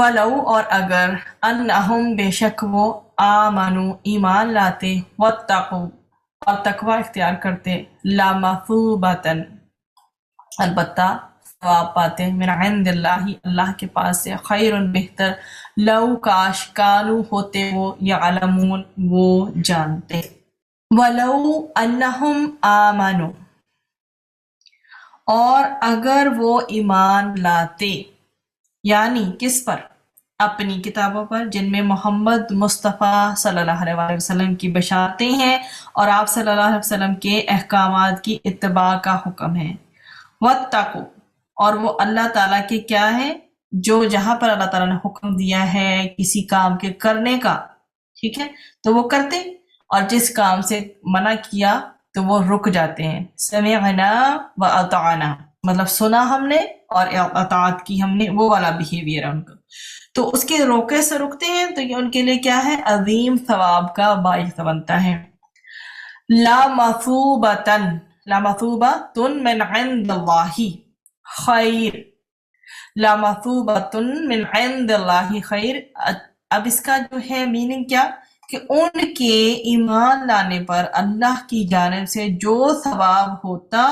ولو اور اگر انہم بے شک وہ آمنو ایمان لاتے واتقوا اور تقوی اختیار کرتے لمثوبتن البتہ ثواب پاتے من عند اللہ اللہ کے پاس سے خیر بہتر لو کاش کانو ہوتے وہ یعلمون وہ جانتے ولو انہم آمنو اور اگر وہ ایمان لاتے یعنی کس پر اپنی کتابوں پر جن میں محمد مصطفیٰ صلی اللہ علیہ وسلم کی بشارتیں ہیں اور آپ صلی اللہ علیہ وسلم کے احکامات کی اتباع کا حکم ہے واتقوا اور وہ اللہ تعالیٰ کے کیا ہے جو جہاں پر اللہ تعالیٰ نے حکم دیا ہے کسی کام کے کرنے کا ٹھیک ہے تو وہ کرتے اور جس کام سے منع کیا تو وہ رک جاتے ہیں سمعنا و اطعنا مطلب سنا ہم نے اور اطاعت کی ہم نے وہ والا بیہیویئر ہے ان کا تو اس کے روکے سے رکتے ہیں تو یہ ان کے لیے کیا ہے عظیم ثواب کا باعث بنتا ہے لمثوبۃ من عند اللہ خیر لمثوبۃ من عند اللہ خیر اب اس کا جو ہے میننگ کیا کہ ان کے ایمان لانے پر اللہ کی جانب سے جو ثواب ہوتا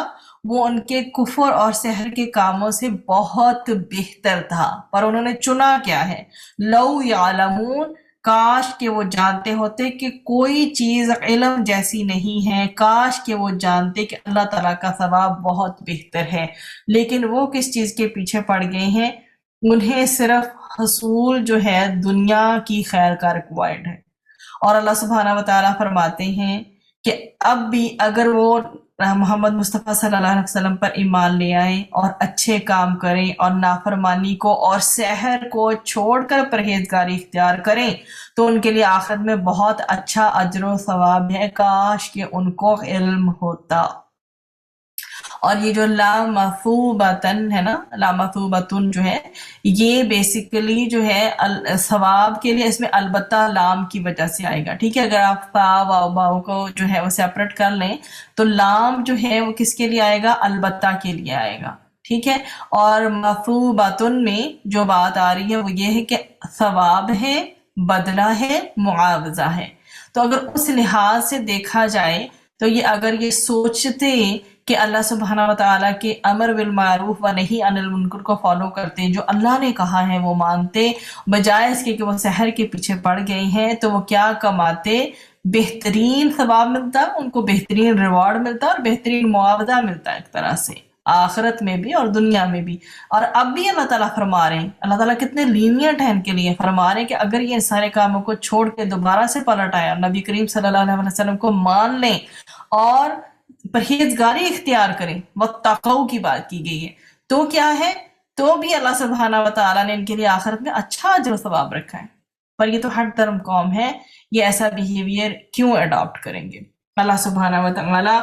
وہ ان کے کفر اور سحر کے کاموں سے بہت بہتر تھا پر انہوں نے چنا کیا ہے لو یعلمون کاش کہ وہ جانتے ہوتے کہ کوئی چیز علم جیسی نہیں ہے کاش کہ وہ جانتے کہ اللہ تعالیٰ کا ثواب بہت بہتر ہے لیکن وہ کس چیز کے پیچھے پڑ گئے ہیں انہیں صرف حصول جو ہے دنیا کی خیر کا ریکوائرڈ ہے اور اللہ سبحانہ و تعالیٰ فرماتے ہیں کہ اب بھی اگر وہ محمد مصطفیٰ صلی اللہ علیہ وسلم پر ایمان لے آئیں اور اچھے کام کریں اور نافرمانی کو اور سحر کو چھوڑ کر پرہیزگاری اختیار کریں تو ان کے لیے آخرت میں بہت اچھا اجر و ثواب ہے کاش کہ ان کو علم ہوتا اور یہ جو لامثوبتن ہے نا لامثوبتن جو ہے یہ بیسیکلی جو ہے ثواب کے لیے اس میں البتہ لام کی وجہ سے آئے گا ٹھیک ہے اگر آپ فا واو باؤ کو جو ہے وہ سیپریٹ کر لیں تو لام جو ہے وہ کس کے لیے آئے گا البتہ کے لیے آئے گا ٹھیک ہے اور مثوبتن میں جو بات آ رہی ہے وہ یہ ہے کہ ثواب ہے بدلہ ہے معاوضہ ہے تو اگر اس لحاظ سے دیکھا جائے تو یہ اگر یہ سوچتے کہ اللہ سبحانہ و تعالیٰ کے امر بالمعروف و نہی عن المنکر کو فالو کرتے جو اللہ نے کہا ہے وہ مانتے بجائے اس کے کہ وہ سحر کے پیچھے پڑ گئے ہیں تو وہ کیا کماتے بہترین ثواب ملتا ان کو بہترین ریوارڈ ملتا اور بہترین معاوضہ ملتا ایک طرح سے آخرت میں بھی اور دنیا میں بھی اور اب بھی اللہ تعالیٰ فرما رہے ہیں اللہ تعالیٰ کتنے لینیئنٹ ہیں ان کے لیے فرما رہے ہیں کہ اگر یہ سارے کاموں کو چھوڑ کے دوبارہ سے پلٹ آئے اور نبی کریم صلی اللہ علیہ وسلم کو مان لیں اور پرہیزگاری اختیار کریں واتقوا کی بات کی گئی ہے تو کیا ہے تو بھی اللہ سبحانہ و تعالیٰ نے ان کے لیے آخرت میں اچھا اجر و ثواب رکھا ہے پر یہ تو ہر دھرم قوم ہے یہ ایسا بیہیویئر کیوں اڈاپٹ کریں گے اللہ سبحانہ و تعالیٰ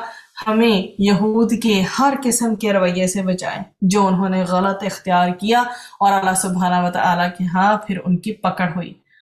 ہمیں یہود کے ہر قسم کے رویے سے بچائے جو انہوں نے غلط اختیار کیا اور اللہ سبحانہ و تعالیٰ کے ہاں پھر ان کی پکڑ ہوئی